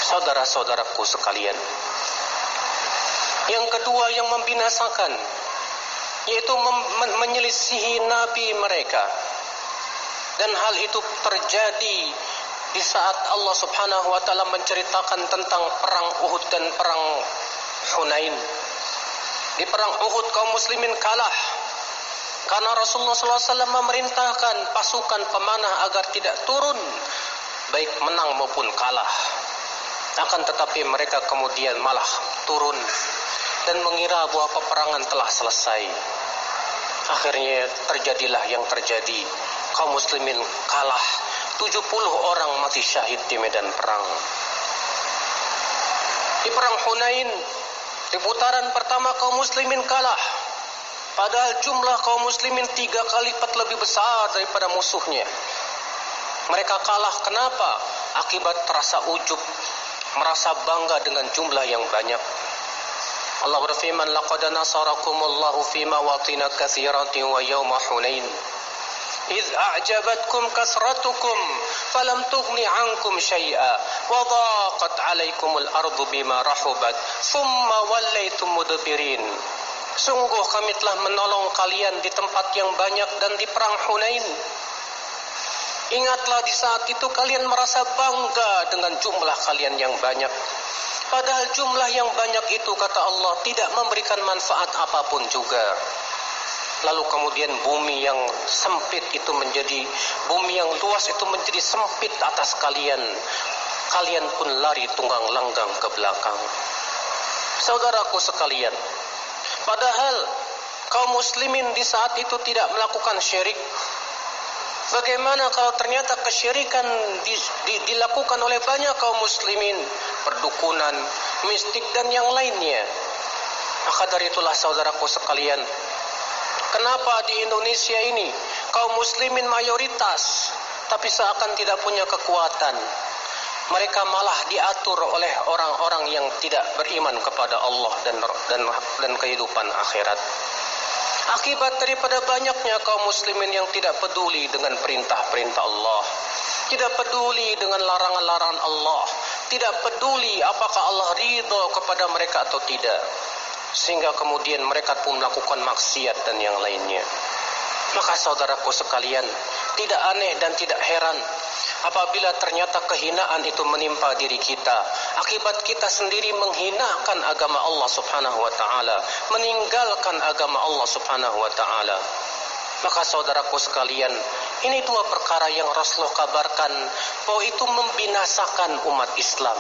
Saudara-saudaraku sekalian, yang kedua yang membinasakan, yaitu menyelisihi nabi mereka. Dan hal itu terjadi di saat Allah Subhanahu wa taala menceritakan tentang perang Uhud dan perang Hunain. Di perang Uhud kaum muslimin kalah karena Rasulullah SAW memerintahkan pasukan pemanah agar tidak turun, baik menang maupun kalah. Akan tetapi mereka kemudian malah turun dan mengira bahwa peperangan telah selesai. Akhirnya terjadilah yang terjadi. Kaum muslimin kalah. 70 orang mati syahid di medan perang. Di perang Hunain, di putaran pertama kaum muslimin kalah. Padahal jumlah kaum muslimin 3 kali lipat lebih besar daripada musuhnya. Mereka kalah kenapa? Akibat rasa ujub, merasa bangga dengan jumlah yang banyak. Allah berfirman, laqad nasarakumullahu fi mawatin katsiratin wa yawma Hunain إذ أعجبتكم كثرتكم فلم تغن عنكم شيئا وضاقت عليكم الأرض بما رحبت ثم وليتم مدبرين. Sungguh kami telah menolong kalian di tempat yang banyak dan di perang Hunain. Ingatlah di saat itu kalian merasa bangga dengan jumlah kalian yang banyak. Padahal jumlah yang banyak itu, kata Allah, tidak memberikan manfaat apapun juga. Lalu kemudian bumi yang sempit itu menjadi, bumi yang luas itu menjadi sempit atas kalian. Kalian pun lari tunggang langgang ke belakang. Saudaraku sekalian, padahal kaum muslimin di saat itu tidak melakukan syirik. Bagaimana kalau ternyata kesyirikan dilakukan oleh banyak kaum muslimin, perdukunan, mistik dan yang lainnya. Maka dari itulah saudaraku sekalian, kenapa di Indonesia ini kaum muslimin mayoritas tapi seakan tidak punya kekuatan. Mereka malah diatur oleh orang-orang yang tidak beriman kepada Allah dan kehidupan akhirat. Akibat daripada banyaknya kaum muslimin yang tidak peduli dengan perintah-perintah Allah, tidak peduli dengan larangan-larangan Allah, tidak peduli apakah Allah ridha kepada mereka atau tidak, sehingga kemudian mereka pun melakukan maksiat dan yang lainnya. Maka saudaraku sekalian, tidak aneh dan tidak heran apabila ternyata kehinaan itu menimpa diri kita, akibat kita sendiri menghinakan agama Allah Subhanahu wa taala, meninggalkan agama Allah Subhanahu wa taala. Maka saudaraku sekalian, ini 2 perkara yang Rasulullah kabarkan bahwa itu membinasakan umat Islam.